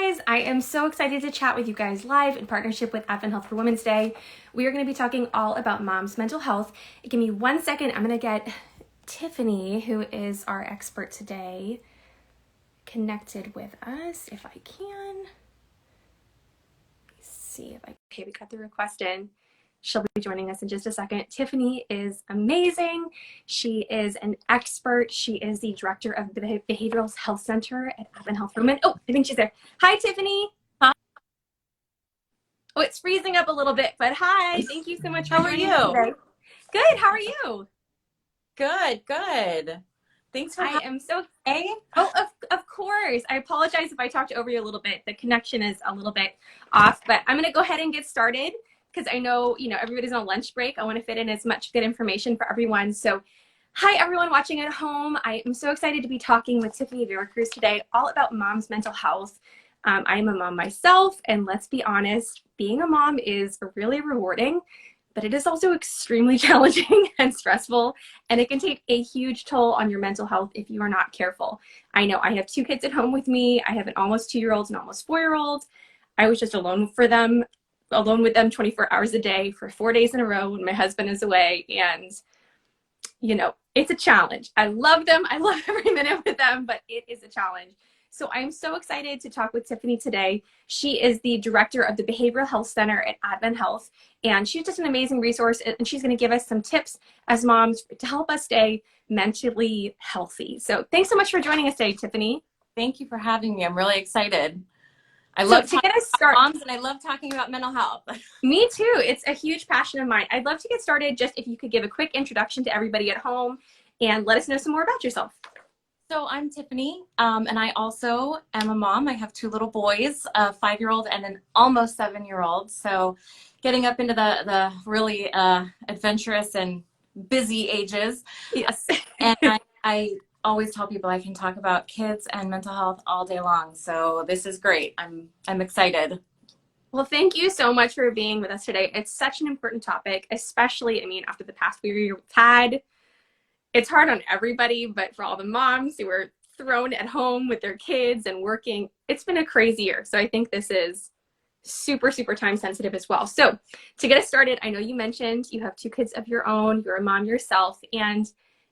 guys, I am so excited to chat with you guys live in partnership with AdventHealth for Women's Day. We are going to be talking all about mom's mental health. Give me 1 second. I'm going to get Tiffany, who is our expert today, connected with us if I can. Let's see if okay, we got the request in. She'll be joining us in just a second. Tiffany is amazing. She is an expert. She is the director of the Behavioral Health Center at AdventHealth for Women. Oh, I think she's there. Hi, Tiffany. Hi. Oh, it's freezing up a little bit, but hi. Thank you so much for joining us today. Good. How are you? Good. Thanks for having I am so. me. Oh, of course. I apologize if I talked over you a little bit. The connection is a little bit off, but I'm going to go ahead and get started. Because I know, everybody's on lunch break. I want to fit in as much good information for everyone. So hi, everyone watching at home. I am so excited to be talking with Tiffany Veracruz today, all about mom's mental health. I am a mom myself, and let's be honest, being a mom is really rewarding, but it is also extremely challenging and stressful, and it can take a huge toll on your mental health if you are not careful. I know I have 2 kids at home with me. I have an almost 2-year-old and almost 4-year-old. I was just alone with them 24 hours a day for 4 days in a row when my husband is away. And, it's a challenge. I love them. I love every minute with them, but it is a challenge. So I'm so excited to talk with Tiffany today. She is the director of the Behavioral Health Center at AdventHealth, and she's just an amazing resource, and she's going to give us some tips as moms to help us stay mentally healthy. So thanks so much for joining us today, Tiffany. Thank you for having me. I'm really excited. I love talking about moms, and I love talking about mental health. Me too. It's a huge passion of mine. I'd love to get started just if you could give a quick introduction to everybody at home and let us know some more about yourself. So I'm Tiffany, and I also am a mom. I have 2 little boys, a 5-year-old and an almost 7-year-old. So getting up into the really adventurous and busy ages. Yes. And I always tell people I can talk about kids and mental health all day long. So this is great. I'm excited. Well, thank you so much for being with us today. It's such an important topic, especially, after the past year we've had. It's hard on everybody, but for all the moms who are thrown at home with their kids and working, it's been a crazy year. So I think this is super, super time sensitive as well. So to get us started, I know you mentioned you have 2 kids of your own, you're a mom yourself, and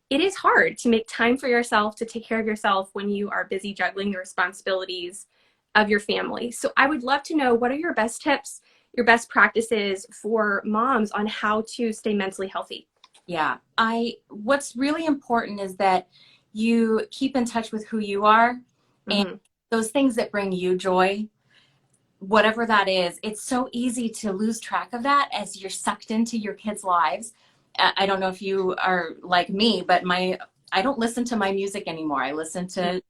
it is hard to make time for yourself, to take care of yourself when you are busy juggling the responsibilities of your family. So I would love to know, what are your best tips, your best practices for moms on how to stay mentally healthy? Yeah, what's really important is that you keep in touch with who you are and those things that bring you joy, whatever that is. It's so easy to lose track of that as you're sucked into your kids' lives. I don't know if you are like me, but I don't listen to my music anymore. I listen to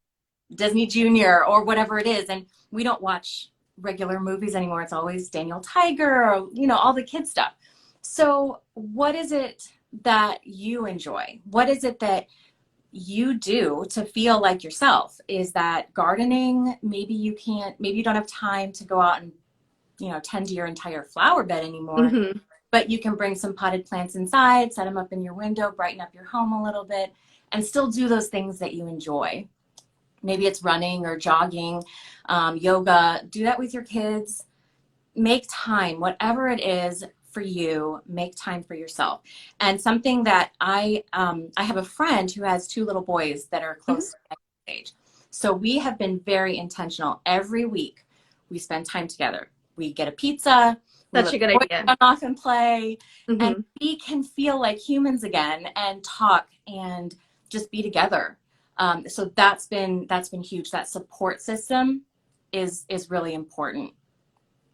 Disney Junior or whatever it is. And we don't watch regular movies anymore. It's always Daniel Tiger or, all the kid stuff. So what is it that you enjoy? What is it that you do to feel like yourself? Is that gardening? Maybe you don't have time to go out and, tend to your entire flower bed anymore. But you can bring some potted plants inside, set them up in your window, brighten up your home a little bit, and still do those things that you enjoy. Maybe it's running or jogging, yoga. Do that with your kids. Make time, whatever it is for you, make time for yourself. And something that I have a friend who has 2 little boys that are close to my age. So we have been very intentional. Every week we spend time together. We get a pizza. That's a good idea. Run off and play, and we can feel like humans again and talk and just be together. So that's been huge. That support system is really important.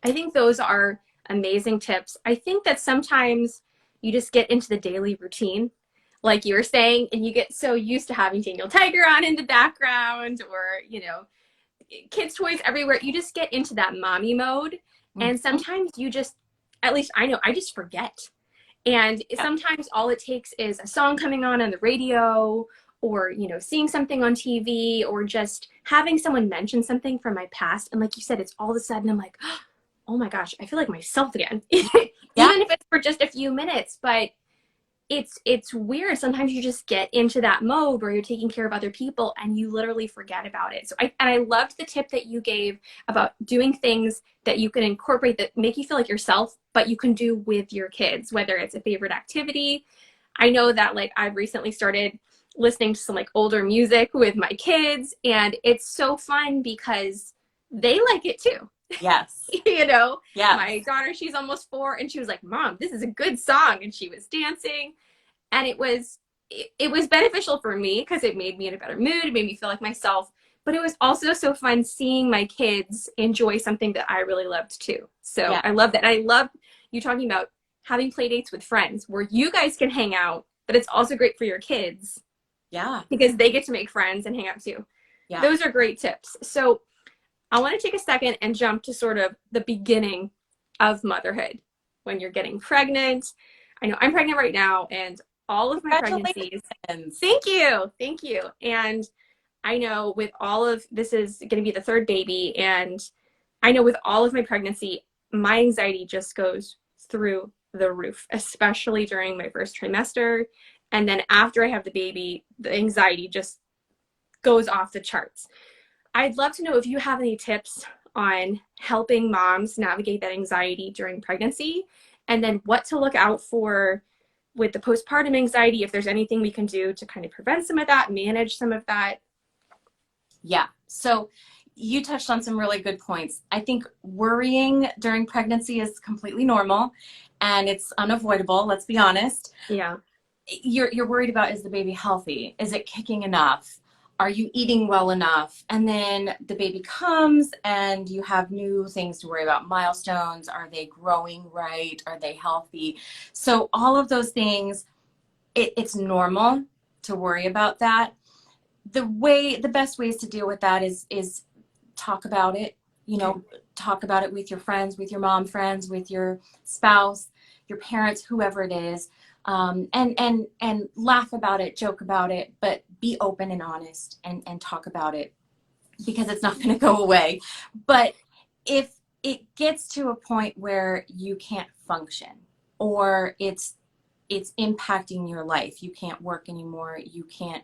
I think those are amazing tips. I think that sometimes you just get into the daily routine, like you were saying, and you get so used to having Daniel Tiger on in the background or, kids' toys everywhere. You just get into that mommy mode. And sometimes you just, at least I know, I just forget. And sometimes all it takes is a song coming on the radio or, seeing something on TV or just having someone mention something from my past. And like you said, it's all of a sudden I'm like, oh my gosh, I feel like myself again. Even if it's for just a few minutes. But it's weird. Sometimes you just get into that mode where you're taking care of other people and you literally forget about it. So I loved the tip that you gave about doing things that you can incorporate that make you feel like yourself, but you can do with your kids, whether it's a favorite activity. I know that like I've recently started listening to some like older music with my kids, and it's so fun because they like it too. Yes. You know, Yes. my daughter, she's almost 4, and she was like, Mom, this is a good song. And she was dancing. And it was beneficial for me because it made me in a better mood. It made me feel like myself. But it was also so fun seeing my kids enjoy something that I really loved too. So Yeah. I love that. I love you talking about having play dates with friends where you guys can hang out, but it's also great for your kids. Yeah. Because they get to make friends and hang out too. Yeah. Those are great tips. So I want to take a second and jump to sort of the beginning of motherhood when you're getting pregnant. I know I'm pregnant right now, and all of my pregnancies. Thank you. Thank you. And I know with all of this is going to be the 3rd baby. And I know with all of my pregnancy, my anxiety just goes through the roof, especially during my first trimester. And then after I have the baby, the anxiety just goes off the charts. I'd love to know if you have any tips on helping moms navigate that anxiety during pregnancy, and then what to look out for with the postpartum anxiety, if there's anything we can do to kind of prevent some of that, manage some of that. Yeah. So you touched on some really good points. I think worrying during pregnancy is completely normal and it's unavoidable. Let's be honest. Yeah. You're worried about, is the baby healthy? Is it kicking enough? Are you eating well enough? And then the baby comes and you have new things to worry about. Milestones. Are they growing right? Are they healthy? So all of those things, it's normal to worry about that. The best ways to deal with that is talk about it, talk about it with your friends, with your mom friends, with your spouse, your parents, whoever it is. And laugh about it, joke about it, but be open and honest and talk about it, because it's not going to go away. But if it gets to a point where you can't function, or it's impacting your life, you can't work anymore, you can't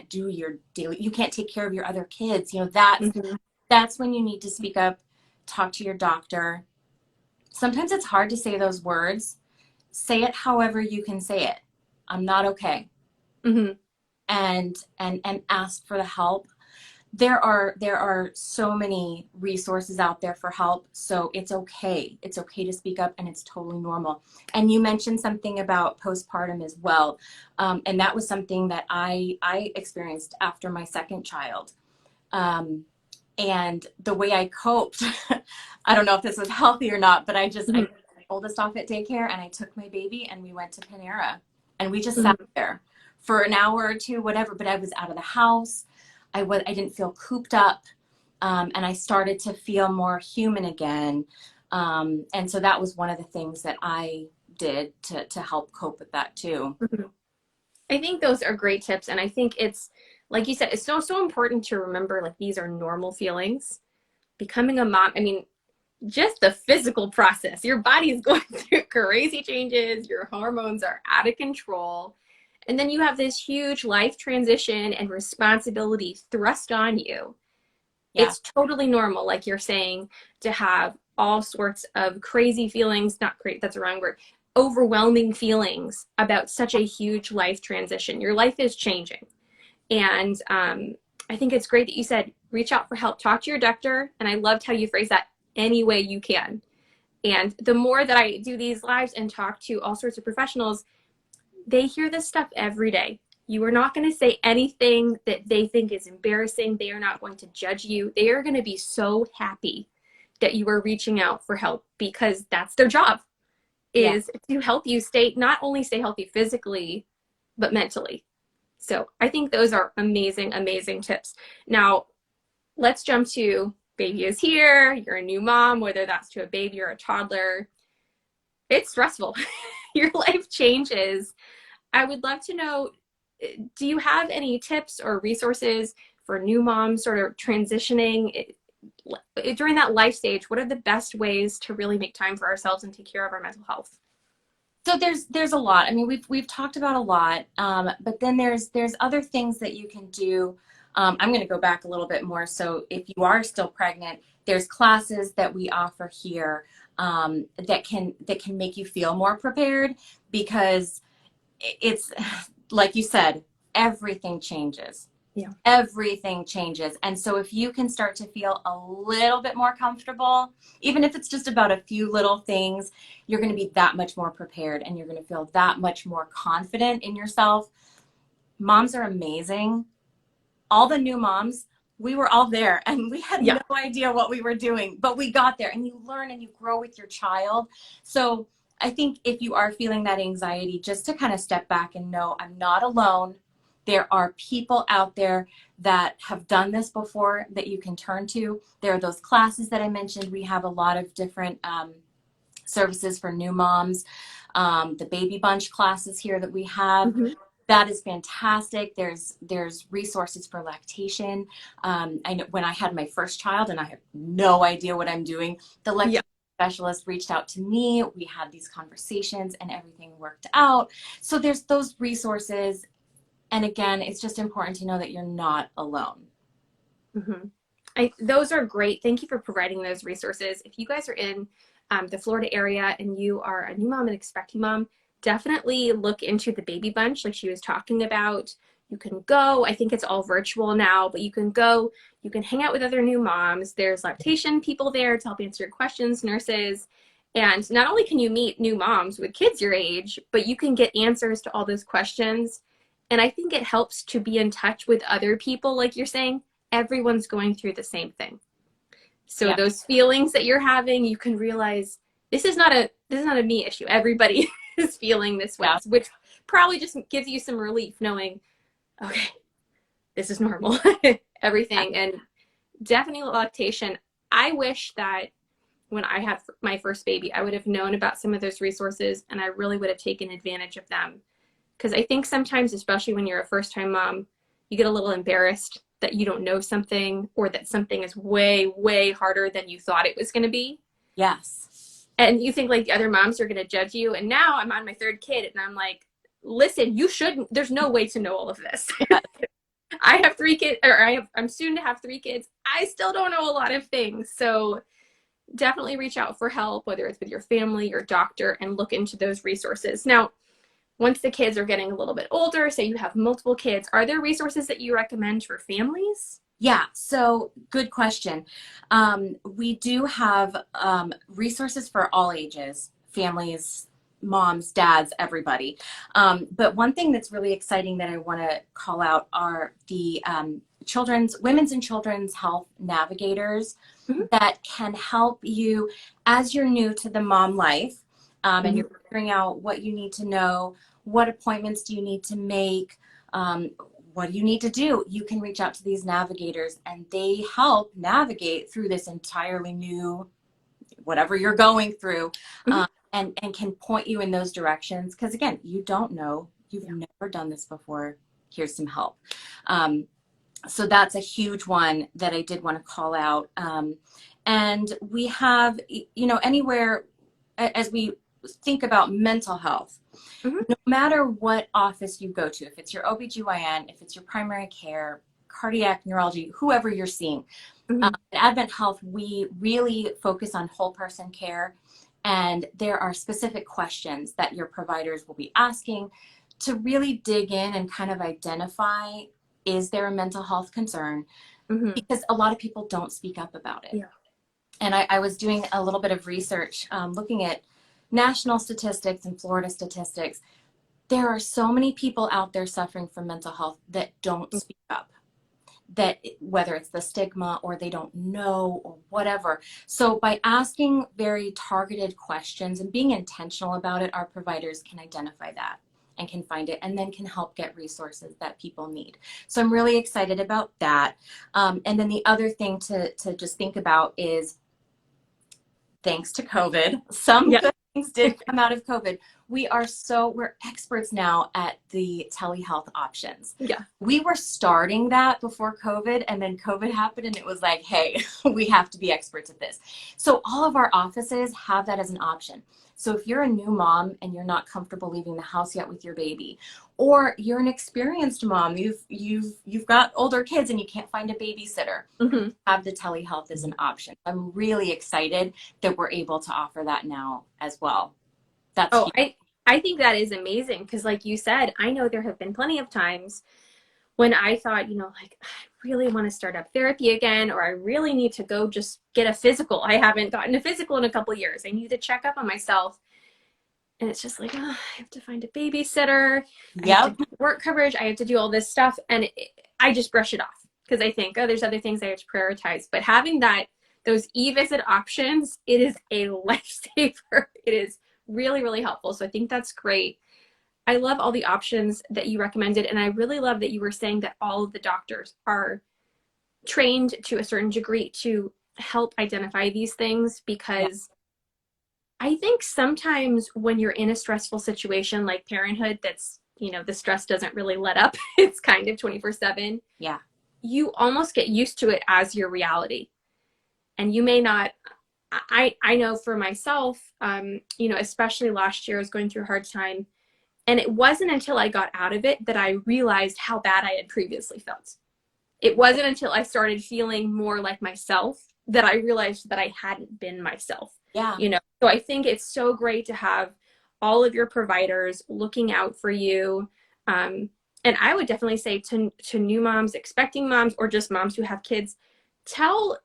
do your daily, you can't take care of your other kids, that's when you need to speak up, talk to your doctor. Sometimes it's hard to say those words. Say it however you can say it. I'm not okay. Mm-hmm. And ask for the help. There are so many resources out there for help, so it's okay. It's okay to speak up, and it's totally normal. And you mentioned something about postpartum as well, and that was something that I experienced after my 2nd child. And the way I coped, I don't know if this was healthy or not, but I took my oldest off at daycare, and I took my baby, and we went to Panera, and we just sat there for an hour or two, whatever. But I was out of the house. I didn't feel cooped up, and I started to feel more human again. And so that was one of the things that I did to help cope with that too. I think those are great tips. And I think it's, like you said, it's so important to remember, like, these are normal feelings. Becoming a mom, I mean, just the physical process, your body is going through crazy changes, your hormones are out of control. And then you have this huge life transition and responsibility thrust on you. Yeah. It's totally normal, like you're saying, to have all sorts of crazy feelings, not great, that's the wrong word, overwhelming feelings about such a huge life transition. Your life is changing. And I think it's great that you said, reach out for help, talk to your doctor. And I loved how you phrased that, any way you can. And the more that I do these lives and talk to all sorts of professionals, they hear this stuff every day. You are not going to say anything that they think is embarrassing. They are not going to judge you. They are going to be so happy that you are reaching out for help, because that's their job, is to help you not only stay healthy physically, but mentally. So I think those are amazing, amazing tips. Now, let's jump to baby is here. You're a new mom, whether that's to a baby or a toddler. It's stressful. Your life changes. I would love to know, do you have any tips or resources for new moms sort of transitioning during that life stage? What are the best ways to really make time for ourselves and take care of our mental health? So there's a lot. I mean, we've talked about a lot, but then there's other things that you can do. I'm going to go back a little bit more. So if you are still pregnant, there's classes that we offer here that can make you feel more prepared, because it's like you said, everything changes. Yeah. Everything changes. And so if you can start to feel a little bit more comfortable, even if it's just about a few little things, you're going to be that much more prepared, and you're going to feel that much more confident in yourself. Moms are amazing. All the new moms, we were all there, and we had no idea what we were doing, but we got there, and you learn and you grow with your child. So I think if you are feeling that anxiety, just to kind of step back and know I'm not alone. There are people out there that have done this before that you can turn to. There are those classes that I mentioned. We have a lot of different services for new moms. The baby bunch classes here that we have, that is fantastic. There's resources for lactation. I know when I had my first child and I had no idea what I'm doing, the lactation specialist reached out to me. We had these conversations and everything worked out. So there's those resources. And again, it's just important to know that you're not alone. Those are great. Thank you for providing those resources. If you guys are in the Florida area and you are a new mom and expecting mom, definitely look into the baby bunch like she was talking about. You can go, I think it's all virtual now, but you can go, you can hang out with other new moms. There's lactation people there to help answer your questions, nurses. And not only can you meet new moms with kids your age, but you can get answers to all those questions. And I think it helps to be in touch with other people. Like you're saying, everyone's going through the same thing. So those feelings that you're having, you can realize this is not a me issue. Everybody is feeling this way, which probably just gives you some relief knowing, okay, this is normal, everything. And definitely lactation. I wish that when I had my first baby, I would have known about some of those resources, and I really would have taken advantage of them. Because I think sometimes, especially when you're a first-time mom, you get a little embarrassed that you don't know something, or that something is way, way harder than you thought it was going to be. Yes. And you think like the other moms are going to judge you. And now I'm on my third kid and I'm like, listen, you shouldn't, there's no way to know all of this. I have 3 kids, or I'm soon to have 3 kids. I still don't know a lot of things. So definitely reach out for help, whether it's with your family, your doctor, and look into those resources. Now, once the kids are getting a little bit older, say you have multiple kids, are there resources that you recommend for families? Yeah, so good question. We do have resources for all ages, families, moms, dads, everybody. But one thing that's really exciting that I want to call out are the women's and children's health navigators that can help you as you're new to the mom life. And you're figuring out what you need to know, what appointments do you need to make, what do you need to do? You can reach out to these navigators, and they help navigate through this entirely new, whatever you're going through, and can point you in those directions. Because again, you don't know, you've never done this before. Here's some help. So that's a huge one that I did want to call out. And we have, anywhere as we think about mental health, no matter what office you go to, if it's your OBGYN, if it's your primary care, cardiac, neurology, whoever you're seeing, at AdventHealth, we really focus on whole person care. And there are specific questions that your providers will be asking to really dig in and kind of identify, is there a mental health concern? Because a lot of people don't speak up about it. And I was doing a little bit of research, looking at national statistics and Florida statistics. There are so many people out there suffering from mental health that don't speak up, that whether it's the stigma or they don't know or whatever. So by asking very targeted questions and being intentional about it, our providers can identify that and can find it, and then can help get resources that people need. So I'm really excited about that. And then the other thing to just think about is, thanks to COVID, some good things did come out of COVID. we're experts now at the telehealth options. Yeah. We were starting that before COVID, and then COVID happened and it was like, hey, we have to be experts at this. So all of our offices have that as an option. So if you're a new mom and you're not comfortable leaving the house yet with your baby, or you're an experienced mom, you've got older kids and you can't find a babysitter, Mm-hmm. have the telehealth as an option. I'm really excited that we're able to offer that now as well. That's Oh, huge. I think that is amazing because, like you said, I know there have been plenty of times when I thought, like, I really want to start up therapy again, or I really need to go just get a physical. I haven't gotten a physical in a couple of years. I need to check up on myself. And it's just like, oh, I have to find a babysitter. I have to Yep. get work coverage. I have to do all this stuff. And I just brush it off because I think, oh, there's other things I have to prioritize. But having those e-visit options, it is a lifesaver. It is really, really helpful. So I think that's great. I love all the options that you recommended. And I really love that you were saying that all of the doctors are trained to a certain degree to help identify these things, because I think sometimes when you're in a stressful situation like parenthood, that's, the stress doesn't really let up. It's kind of 24/7. Yeah. You almost get used to it as your reality. And you may not, I know for myself, especially last year, I was going through a hard time. And it wasn't until I got out of it that I realized how bad I had previously felt. It wasn't until I started feeling more like myself that I realized that I hadn't been myself. Yeah. So I think it's so great to have all of your providers looking out for you. And I would definitely say to new moms, expecting moms, or just moms who have kids, tell,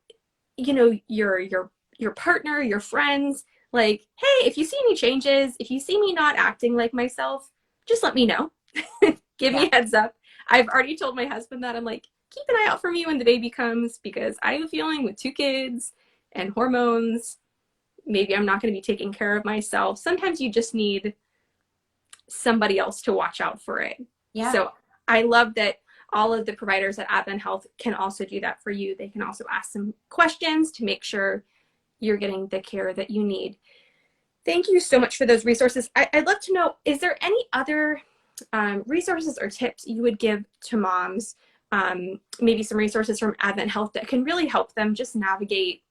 your partner, your friends, like, hey, if you see any changes, if you see me not acting like myself, just let me know. Give Yeah. me a heads up. I've already told my husband that. I'm like, keep an eye out for me when the baby comes, because I have a feeling with 2 kids and hormones, maybe I'm not going to be taking care of myself. Sometimes you just need somebody else to watch out for it. Yeah. So I love that all of the providers at AdventHealth can also do that for you. They can also ask some questions to make sure you're getting the care that you need. Thank you so much for those resources. I'd love to know, is there any other resources or tips you would give to moms? Maybe some resources from AdventHealth that can really help them just navigate,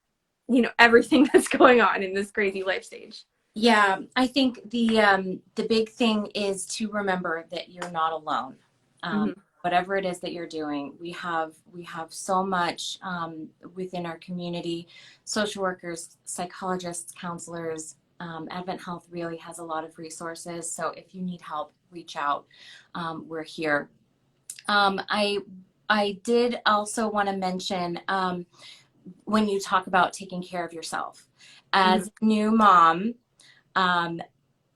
everything that's going on in this crazy life stage. Yeah, I think the big thing is to remember that you're not alone. Mm-hmm. Whatever it is that you're doing, we have so much within our community, social workers, psychologists, counselors. AdventHealth really has a lot of resources. So if you need help, reach out. We're here. I did also want to mention, when you talk about taking care of yourself as a new mom,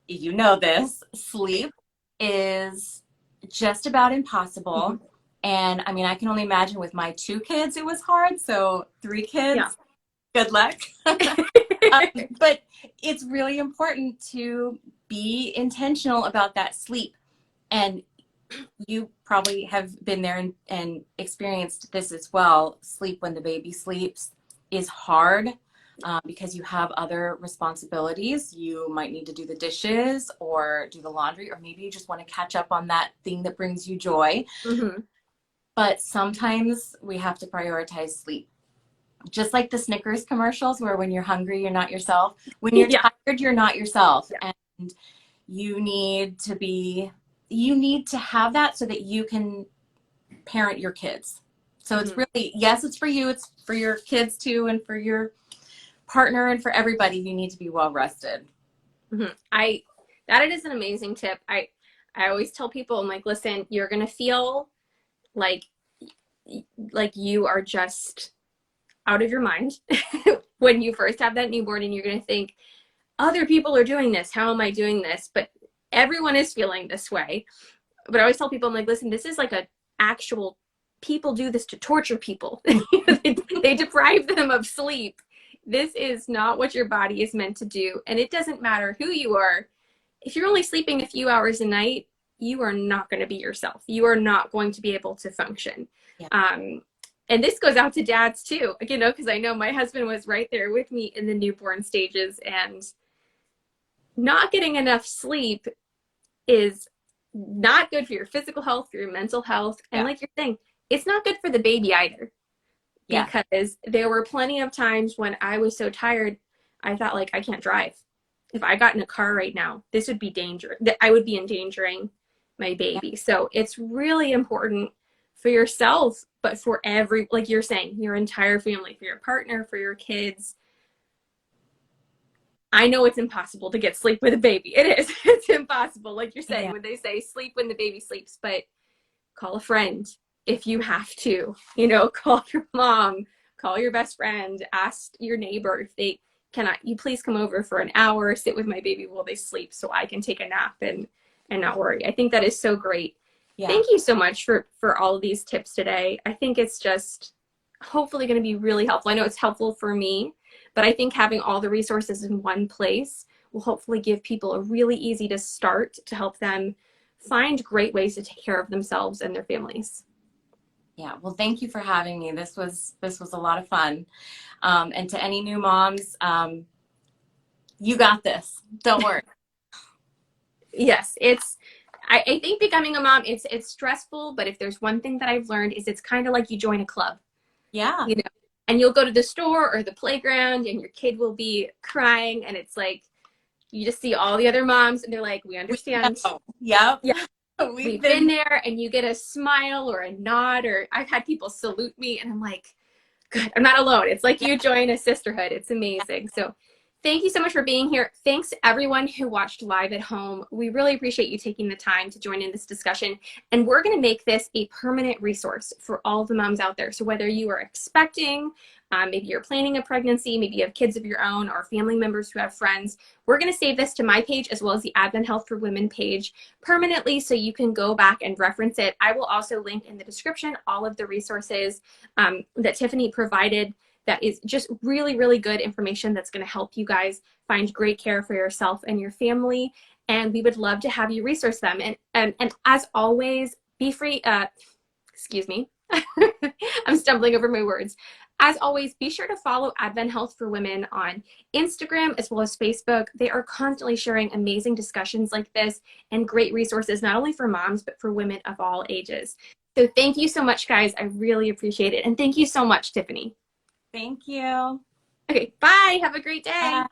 you know this, sleep is just about impossible. Mm-hmm. And I mean, I can only imagine with my 2 kids, it was hard. So 3 kids, Yeah. good luck. But it's really important to be intentional about that sleep. And you probably have been there and experienced this as well. Sleep when the baby sleeps is hard. Because you have other responsibilities. You might need to do the dishes or do the laundry, or maybe you just want to catch up on that thing that brings you joy. Mm-hmm. But sometimes we have to prioritize sleep. Just like the Snickers commercials, where when you're hungry, you're not yourself. When you're Yeah. tired, you're not yourself. Yeah. And you need to have that so that you can parent your kids. So it's really, yes, it's for you, it's for your kids too, and for your partner, and for everybody. You need to be well rested. Mm-hmm. That is an amazing tip. I always tell people, I'm like, listen, you're gonna feel like you are just out of your mind when you first have that newborn, and you're gonna think, other people are doing this, how am I doing this? But everyone is feeling this way. But I always tell people, I'm like, listen, this is like a actual, people do this to torture people. They deprive them of sleep. This is not what your body is meant to do. And it doesn't matter who you are. If you're only sleeping a few hours a night, you are not going to be yourself. You are not going to be able to function. Yeah. And this goes out to dads too, because I know my husband was right there with me in the newborn stages. And not getting enough sleep is not good for your physical health, for your mental health. And Yeah. like you're saying, it's not good for the baby either. Yeah. Because there were plenty of times when I was so tired, I thought, like, I can't drive. If I got in a car right now, this would be dangerous. I would be endangering my Yeah. baby. So it's really important for yourself, but for like you're saying, your entire family, for your partner, for your kids. I know it's impossible to get sleep with a baby. It is. It's impossible. Like you're saying, Yeah. when they say sleep when the baby sleeps, but call a friend if you have to, you know, call your mom, call your best friend, ask your neighbor if they cannot, you please come over for an hour, sit with my baby while they sleep so I can take a nap and not worry. I think that is so great. Yeah. Thank you so much for all of these tips today. I think it's just hopefully going to be really helpful. I know it's helpful for me, but I think having all the resources in one place will hopefully give people a really easy to start to help them find great ways to take care of themselves and their families. Yeah. Well, thank you for having me. This was a lot of fun. And to any new moms, you got this. Don't worry. Yes, I think becoming a mom, it's stressful, but if there's one thing that I've learned is it's kind of like you join a club, Yeah. you know, and you'll go to the store or the playground and your kid will be crying and it's like, you just see all the other moms and they're like, we understand. Yep. Yeah, We've we've been been there, and you get a smile or a nod, or I've had people salute me and I'm like, good, I'm not alone. It's like you join a sisterhood. It's amazing. So thank you so much for being here. Thanks to everyone who watched live at home. We really appreciate you taking the time to join in this discussion. And we're going to make this a permanent resource for all the moms out there. So whether you are expecting, maybe you're planning a pregnancy, maybe you have kids of your own or family members who have friends, we're going to save this to my page as well as the AdventHealth for Women page permanently so you can go back and reference it. I will also link in the description all of the resources that Tiffany provided. That is just really, really good information that's going to help you guys find great care for yourself and your family. And we would love to have you resource them. And as always, be free. Excuse me. I'm stumbling over my words. As always, be sure to follow AdventHealth for Women on Instagram as well as Facebook. They are constantly sharing amazing discussions like this and great resources, not only for moms, but for women of all ages. So thank you so much, guys. I really appreciate it. And thank you so much, Tiffany. Thank you. Okay, bye. Have a great day. Bye.